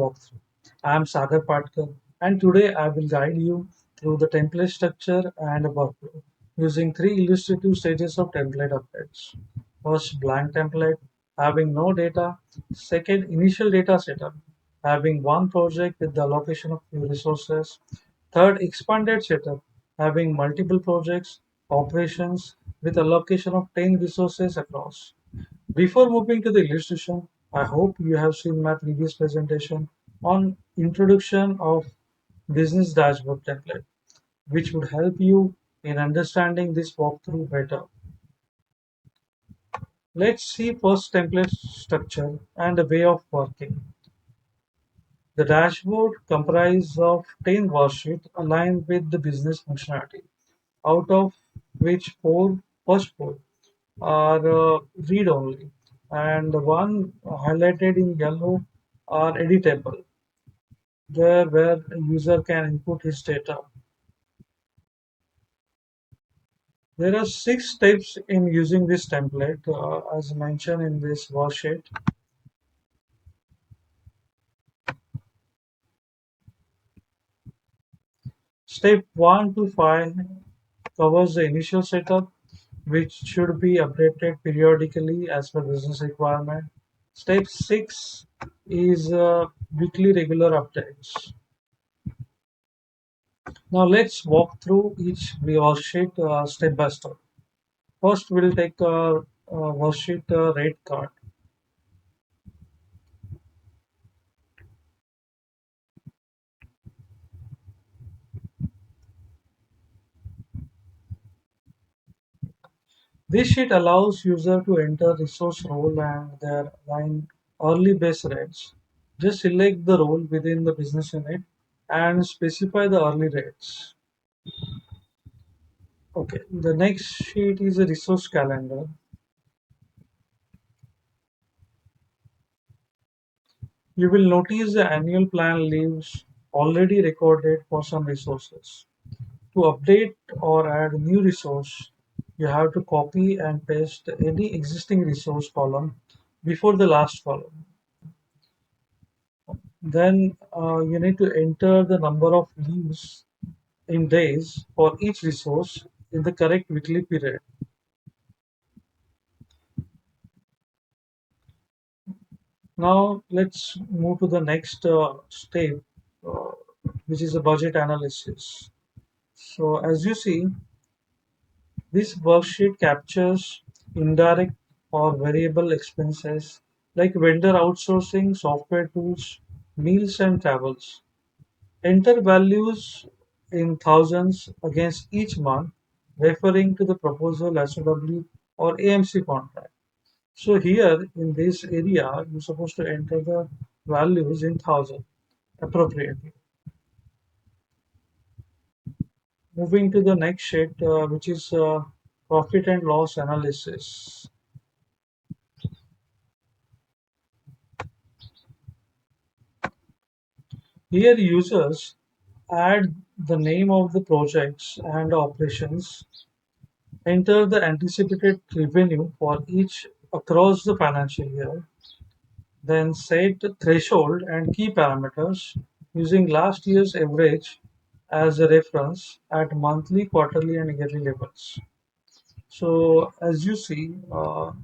walkthrough. I am Sagar Patkar, and today I will guide you through the template structure and workflow using three illustrative stages of template updates. First, blank template, having no data. Second, initial data setup, having one project with the allocation of few resources. Third, expanded setup, having multiple projects, operations with allocation of 10 resources across. Before moving to the illustration, I hope you have seen my previous presentation on introduction of business dashboard template, which would help you in understanding this walkthrough better. Let's see first template structure and the way of working. The dashboard comprises of 10 worksheets aligned with the business functionality, out of which first four are read only, and the one highlighted in yellow are editable, there where a user can input his data. There are 6 steps in using this template, as mentioned in this worksheet. Step 1 to 5 covers the initial setup, which should be updated periodically as per business requirement. Step 6 is weekly regular updates. Now let's walk through each worksheet step by step. First, we'll take worksheet rate card. This sheet allows user to enter resource role and their line early base rates. Just select the role within the business unit and specify the early rates. Okay, the next sheet is a resource calendar. You will notice the annual plan leaves already recorded for some resources. To update or add a new resource, you have to copy and paste any existing resource column before the last column. Then you need to enter the number of leaves in days for each resource in the correct weekly period. Now let's move to the next step, uh, which is the budget analysis. So as you see, this worksheet captures indirect or variable expenses like vendor outsourcing, software tools, meals and travels. Enter values in thousands against each month, referring to the proposal SOW or AMC contract. So here in this area, you're supposed to enter the values in thousand appropriately. Moving to the next sheet, which is profit and loss analysis. Here users add the name of the projects and operations, enter the anticipated revenue for each across the financial year, then set the threshold and key parameters using last year's average as a reference at monthly, quarterly, and yearly levels. So as you see,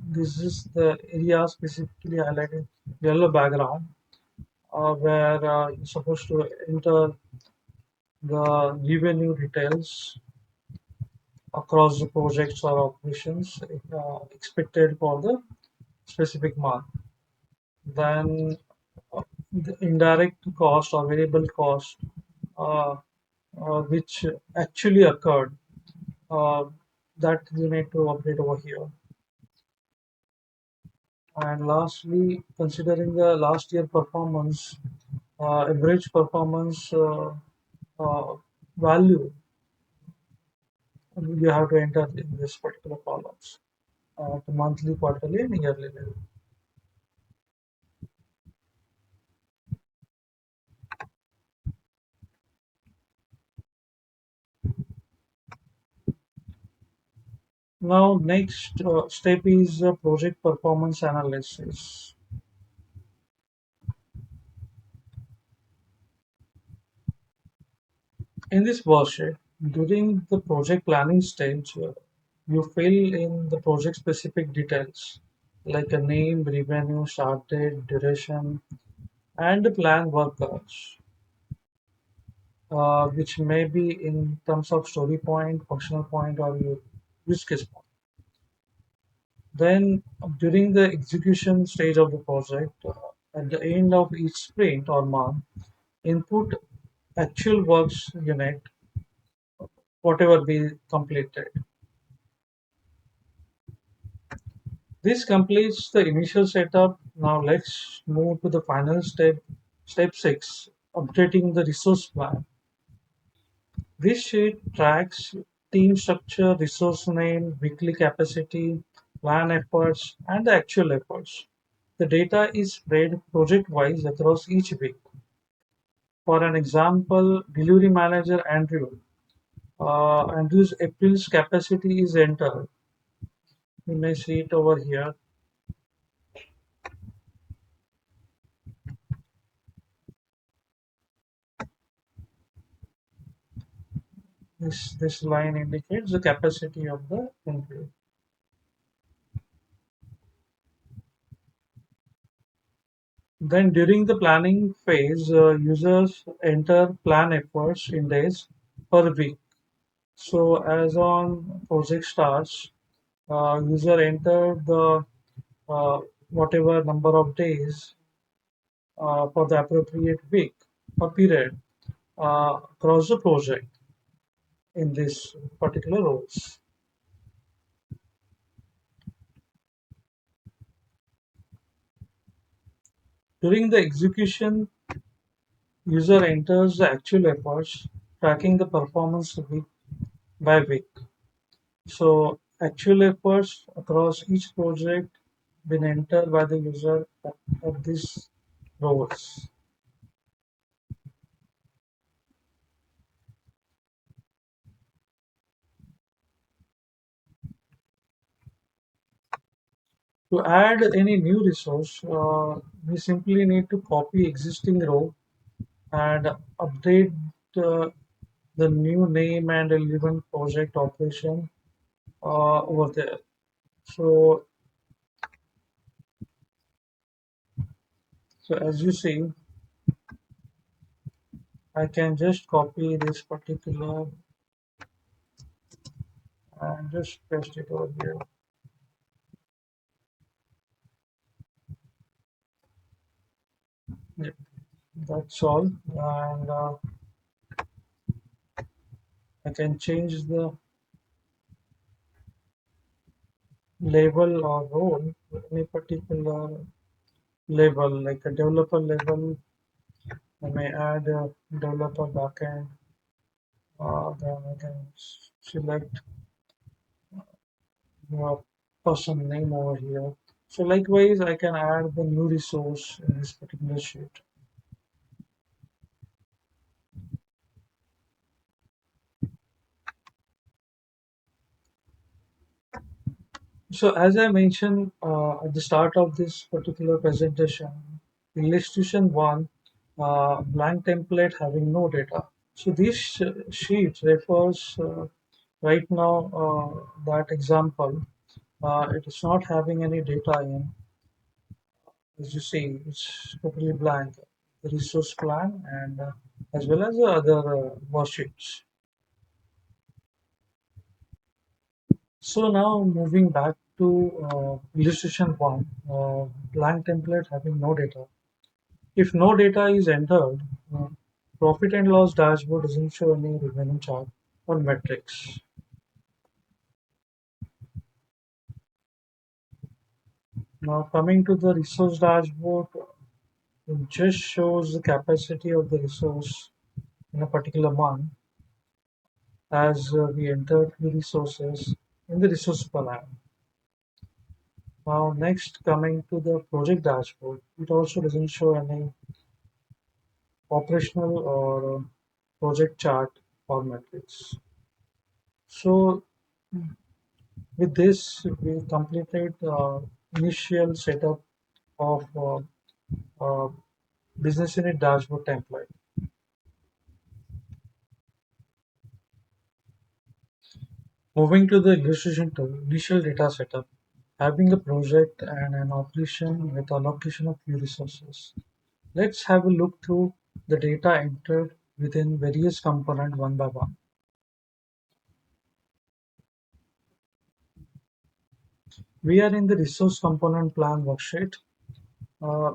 this is the area specifically highlighted yellow background where you're supposed to enter the revenue details across the projects or operations expected for the specific month. Then the indirect cost or variable cost uh, which actually occurred, uh, that you need to update over here. And lastly, considering the last year performance, average performance uh, value, you have to enter in this particular columns, the monthly, quarterly, and yearly level. Now, next step is project performance analysis. In this worksheet, during the project planning stage, you fill in the project specific details like a name, revenue, start date, duration, and the planned work hours, which may be in terms of story point, functional point, or your use case point. Then, during the execution stage of the project, at the end of each sprint or month, input actual works unit, whatever we completed. This completes the initial setup. Now let's move to the final step, step 6, updating the resource plan. This sheet tracks team structure, resource name, weekly capacity, plan efforts, and the actual efforts. The data is spread project-wise across each week. For an example, delivery manager Andrew. Andrew's April's capacity is entered. You may see it over here. This line indicates the capacity of the Andrew. Then during the planning phase, users enter plan efforts in days per week. So as on project starts, user enter the uh, whatever number of days for the appropriate week or period across the project in this particular roles. During the execution, user enters the actual efforts, tracking the performance week by week. So actual efforts across each project been entered by the user at these roles. To add any new resource, we simply need to copy existing row and update uh, the new name and relevant project operation over there. So, so as you see, I can just copy this particular and just paste it over here. Yeah, that's all. And I can change the label or role to any particular label, like a developer label. I may add a developer backend. Then I can select your person name over here. So likewise, I can add the new resource in this particular sheet. So as I mentioned at the start of this particular presentation, illustration one, blank template having no data. So this sheet refers right now that example. It is not having any data in. As you see, it's totally blank. The resource plan and as well as the other worksheets. So now moving back to illustration one, blank template having no data. If no data is entered, uh, profit and loss dashboard doesn't show any revenue chart or metrics. Now coming to the resource dashboard, it just shows the capacity of the resource in a particular month as we entered the resources in the resource plan. Now next coming to the project dashboard, it also doesn't show any operational or project chart or metrics. So with this, we completed initial setup of uh, business unit dashboard template. Moving to the illustration tool, initial data setup, having a project and an operation with allocation of few resources. Let's have a look through the data entered within various components one by one. We are in the resource component plan worksheet. Uh,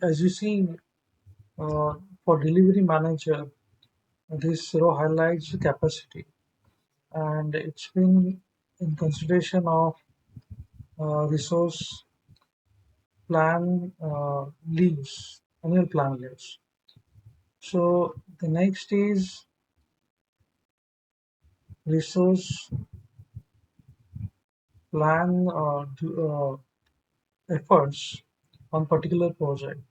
as you see, uh, for delivery manager, this row highlights the capacity, and it's been in consideration of resource plan leaves, annual plan leaves. So the next is resource plan efforts on particular project.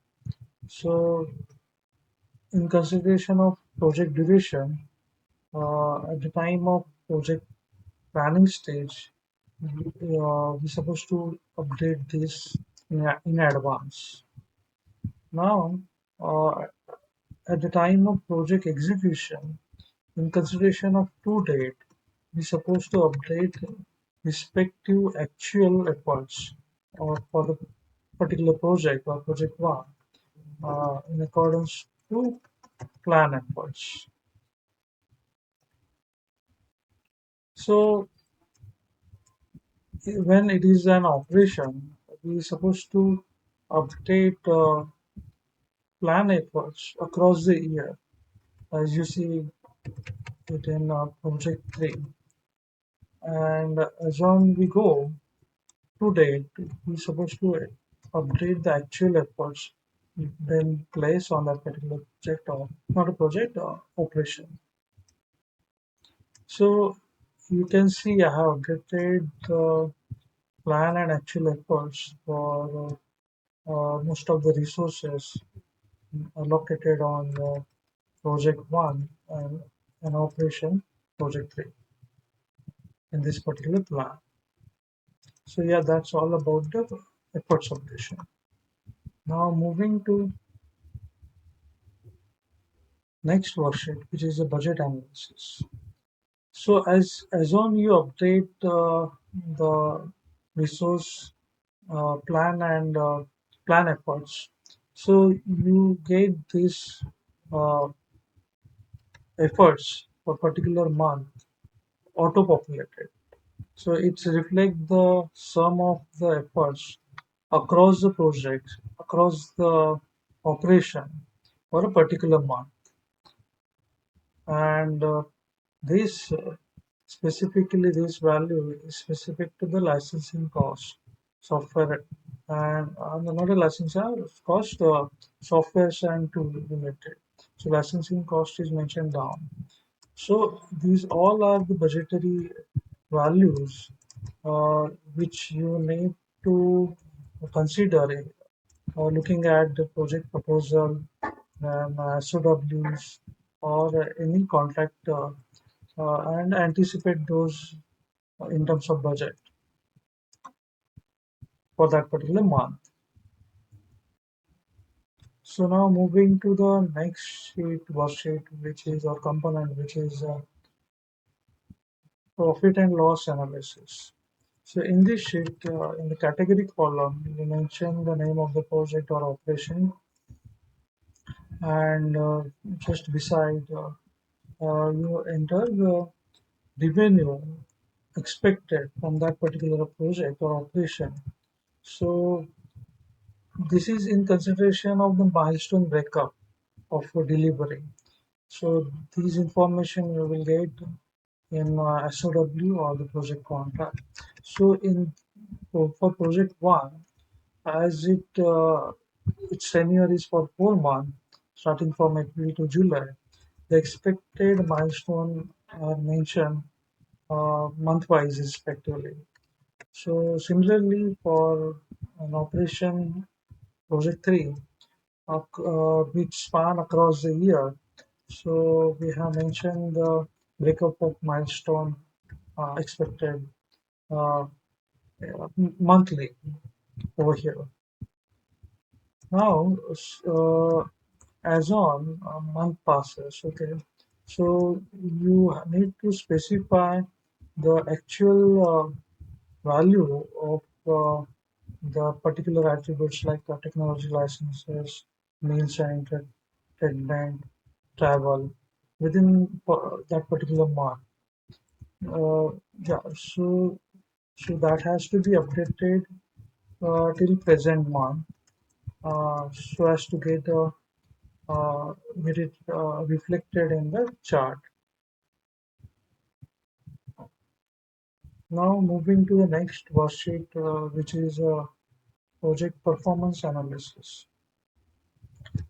So in consideration of project duration, at the time of project planning stage, we're supposed to update this in advance. Now, uh, at the time of project execution, in consideration of due date, we're supposed to update respective actual efforts for the particular project or project one in accordance to plan efforts. So when it is an operation, we are supposed to update plan efforts across the year, as you see it in project 3. And as on we go to date, we're supposed to update the actual efforts then placed on that particular project or not a project or operation. So you can see I have updated the plan and actual efforts for most of the resources allocated on project 1 and an operation project 3 in this particular plan. So yeah, that's all about the efforts updation. Now moving to next worksheet, which is a budget analysis. So as on you update the resource plan and plan efforts, so you get this uh, efforts for particular month auto-populated. So it's reflect the sum of the efforts across the project, across the operation for a particular month. And this specifically this value is specific to the licensing cost software and not a licensing cost softwares and tool related. So licensing cost is mentioned down. So these all are the budgetary values uh, which you need to consider looking at the project proposal and SOWs or any contract and anticipate those in terms of budget for that particular month. So now moving to the next worksheet, which is our component, which is profit and loss analysis. So in this sheet, in the category column, you mention the name of the project or operation, and just beside you enter the revenue expected from that particular project or operation. So this is in consideration of the milestone breakup of delivery. So these information you will get in SOW or the project contract. So in for project one, as its tenure is for 4 months, starting from April to July, the expected milestone are mentioned month-wise respectively. So similarly for an operation project 3, which span across the year, so we have mentioned the breakup of milestone expected uh, monthly over here. Now, as on a month passes, okay, so you need to specify the actual value of the particular attributes like technology licenses, meals and entertainment, travel within that particular mark. Uh, yeah, so that has to be updated till present month, so as to get it reflected in the chart. Now moving to the next worksheet, which is project performance analysis.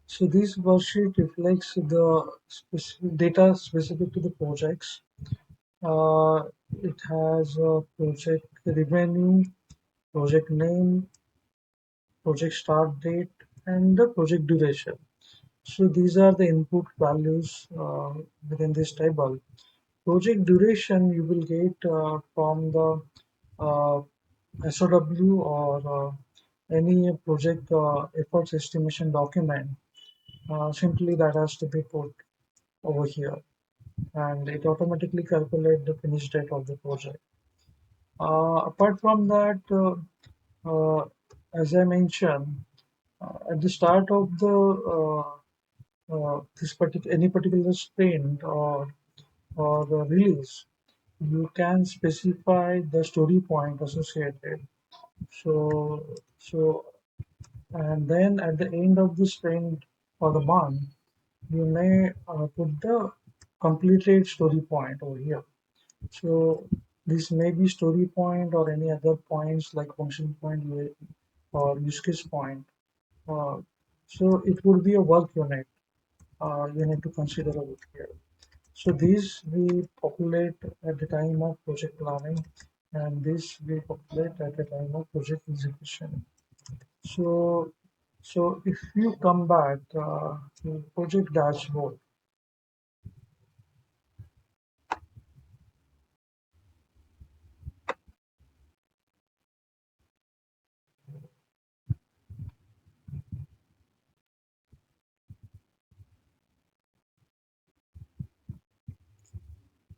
So this worksheet reflects the specific data specific to the projects. Uh, it has project revenue, project name, project start date, and the project duration. So these are the input values within this table. Project duration you will get from the uh, SOW or any project efforts estimation document. Simply that has to be put over here, and it automatically calculates the finish date of the project. Apart from that, as I mentioned, at the start of the this particular any particular sprint or the release, you can specify the story point associated. So and then at the end of the sprint or the month, you may put the completed story point over here. So this may be story point or any other points like function point or use case point. Uh, so it would be a work unit you need to consider over here. So these we populate at the time of project planning, and this we populate at the time of project execution. So, so if you come back to project dashboard,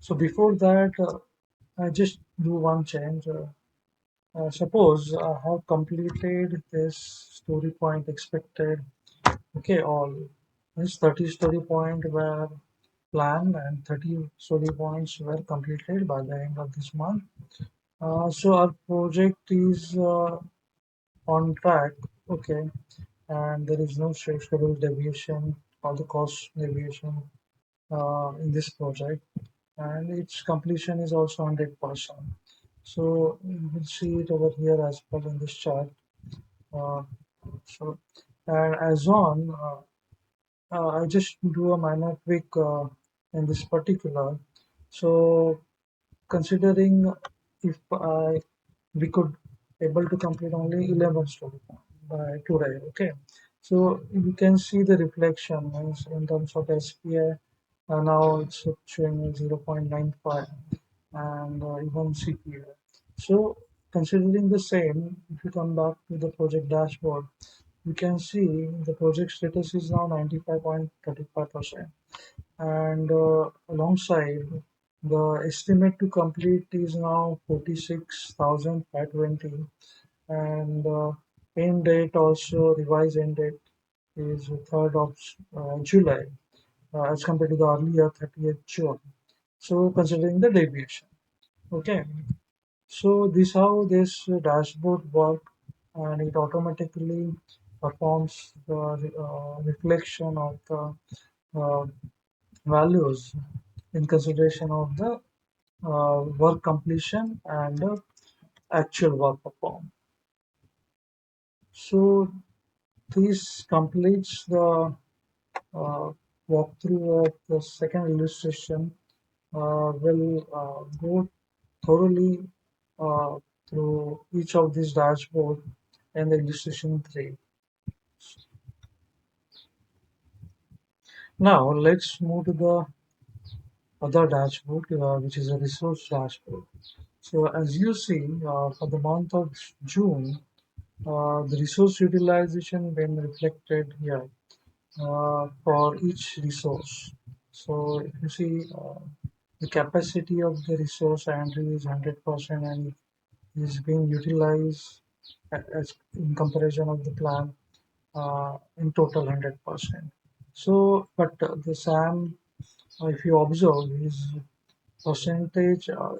so before that, I just do one change. Suppose I have completed this story point expected. Okay, all this 30 story point were planned and 30 story points were completed by the end of this month. So our project is on track. Okay, and there is no schedule deviation or the cost deviation in this project, and its completion is also 100%. So you will see it over here as well in this chart. Uh, so, and as on, I just do a minor tweak in this particular. So considering if we could able to complete only 11 story by today, okay, so you can see the reflection means in terms of SPI, now it's showing 0.95 and even CPI. So considering the same, if you come back to the project dashboard, you can see the project status is now 95.35%, and alongside the estimate to complete is now 46,520, and end date also revised end date is 3rd of July as compared to the earlier 30th June. So considering the deviation, okay. So this how this dashboard work, and it automatically performs the reflection of the uh, values in consideration of the work completion and the actual work performed. So this completes the uh, walkthrough of the second illustration. Will go thoroughly uh, through each of these dashboard and the illustration 3. Now let's move to the other dashboard, which is a resource dashboard. So as you see, for the month of June, the resource utilization been reflected here for each resource. So if you see, The capacity of the resource entry is 100% and is being utilized as in comparison of the plan in total 100%. So, but the SAM, if you observe,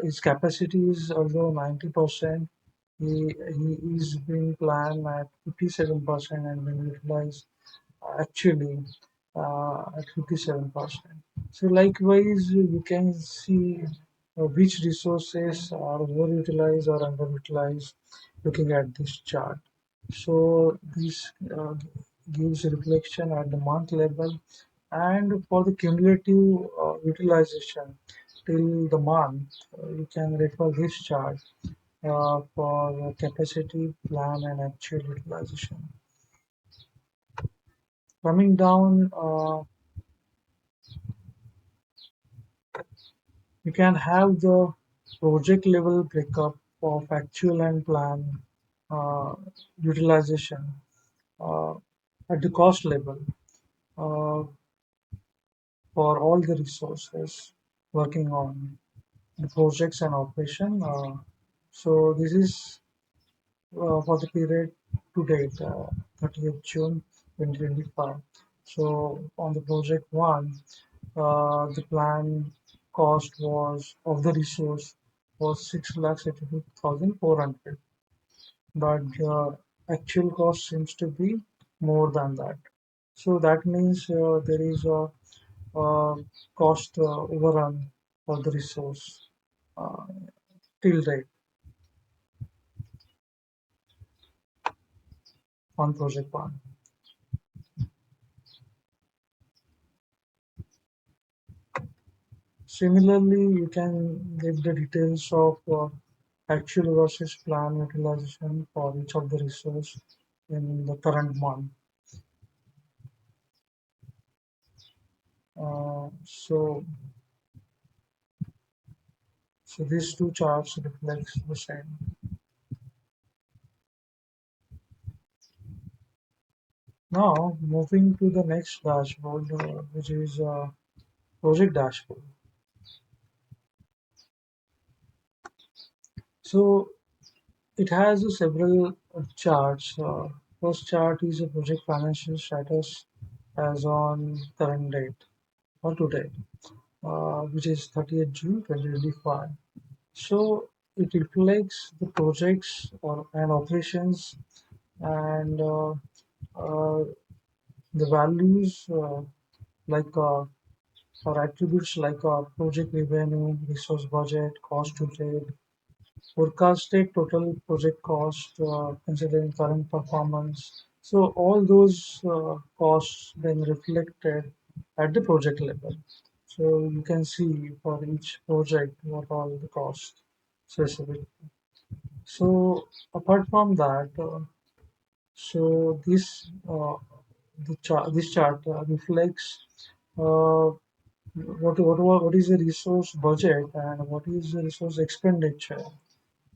his capacity is although 90%, he is being planned at 57% and being utilized actually at 57%. So likewise, you can see which resources are overutilized or underutilized looking at this chart. So this gives reflection at the month level and for the cumulative utilization till the month, you can refer this chart for capacity, plan, and actual utilization. Coming down, you can have the project level breakup of actual and plan uh, utilization uh, at the cost level uh, for all the resources working on the projects and operation. So this is for the period to date, 30th June 2025. So on the project one, the plan cost was of the resource was 6,82,400, but actual cost seems to be more than that. So that means there is a cost overrun for the resource uh, till date on project one. Similarly, you can get the details of actual versus plan utilization for each of the resource in the current month. So these two charts reflects the same. Now moving to the next dashboard, which is project dashboard. So it has several charts. First chart is a project financial status as on current date or today, which is 30th June 2025. So it reflects the projects and operations and uh, the values like or attributes like project revenue, resource budget, cost to trade, forecasted total project cost considering current performance. So all those costs then reflected at the project level. So you can see for each project what all the costs specific. So apart from that, so this chart reflects uh, what is the resource budget and what is the resource expenditure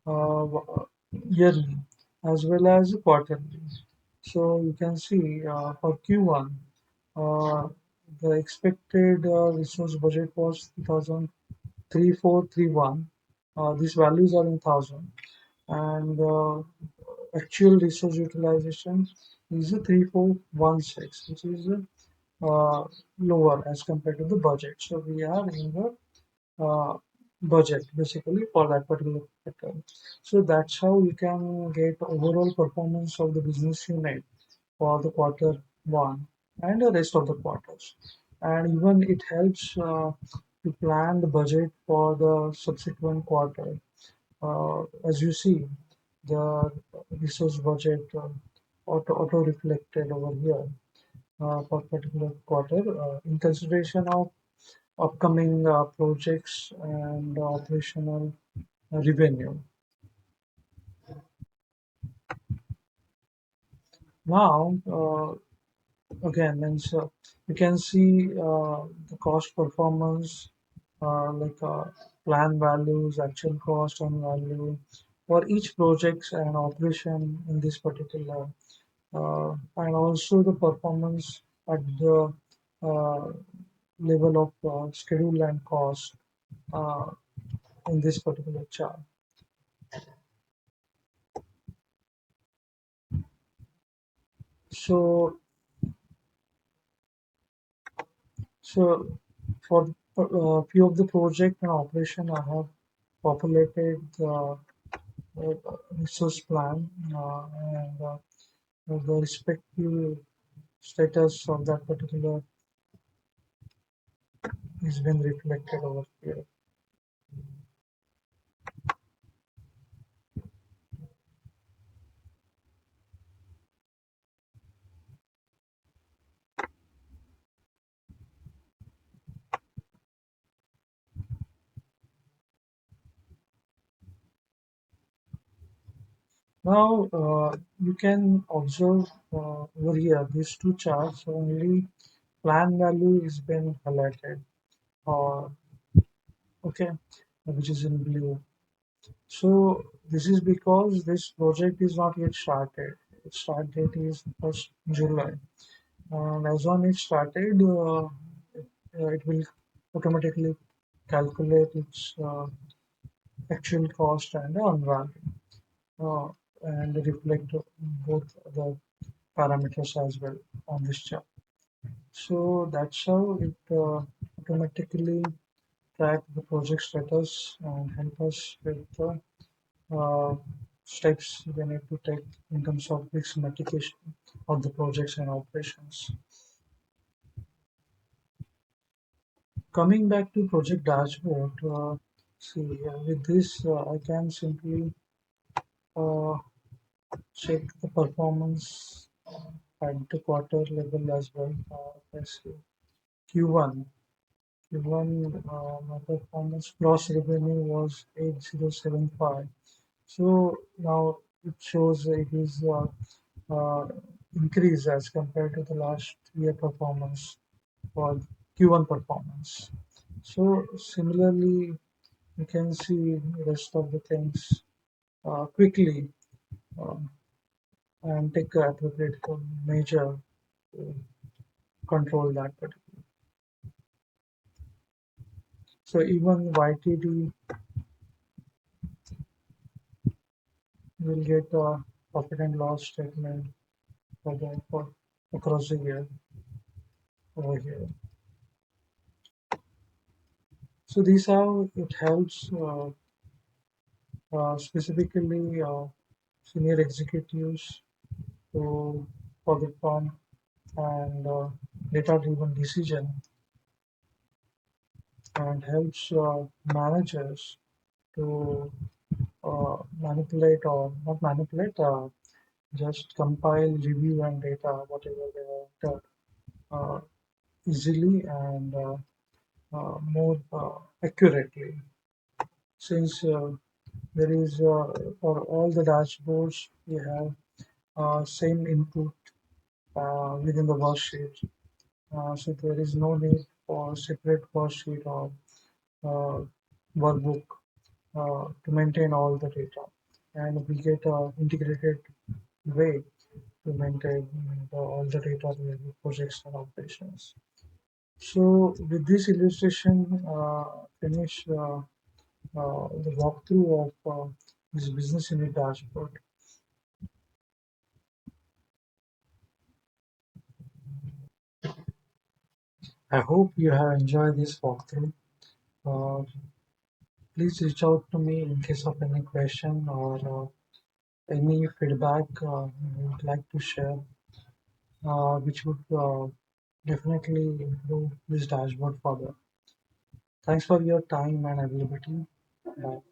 uh, yearly as well as quarterly. So you can see for Q1, uh, the expected resource budget was 2,3431. These values are in thousand, and actual resource utilization is a 3416, which is lower as compared to the budget. So we are in the budget basically for that particular quarter. So that's how you can get overall performance of the business unit for the quarter one and the rest of the quarters. And even it helps to plan the budget for the subsequent quarter. As you see, the resource budget auto reflected over here for particular quarter in consideration of upcoming projects and operational revenue. Now, again, means you can see the cost performance, like plan values, actual cost and value for each project and operation in this particular, and also the performance at the uh, level of schedule and cost. uh, in this particular chart. So, so for few of the project and operation, I have populated the resource plan and the respective status of that particular is been reflected over here. Now you can observe over here these two charts only plan value is been highlighted or okay, which is in blue. So this is because this project is not yet started. Its start date is 1st July. And as on it started, it will automatically calculate its actual cost and the value uh, and reflect both the parameters as well on this chart. So that's how it automatically track the project status and help us with the uh, steps we need to take in terms of risk mitigation of the projects and operations. Coming back to project dashboard, see with this I can simply uh, check the performance at the quarter level as well. Let's see. Q1, Q1 my performance gross revenue was 8075. So now it shows it is uh, increase as compared to the last year performance for Q1 performance. So similarly, you can see rest of the things quickly um, and take appropriate measure to control that particular. So even YTD will get a profit and loss statement for across the year over here. So these how it helps specifically senior executives to for the firm and data-driven decision and helps managers to manipulate or not manipulate, just compile, review, and data whatever they want easily and more accurately. Since there is for all the dashboards we have same input within the worksheet, so there is no need for separate worksheet or uh, workbook to maintain all the data, and we get a integrated way to maintain all the data related to projects and operations. So with this illustration, finish the walkthrough of this business unit dashboard. I hope you have enjoyed this walkthrough. Uh, Please reach out to me in case of any question or any feedback you would like to share, which would definitely improve this dashboard further. Thanks for your time and availability. Bye.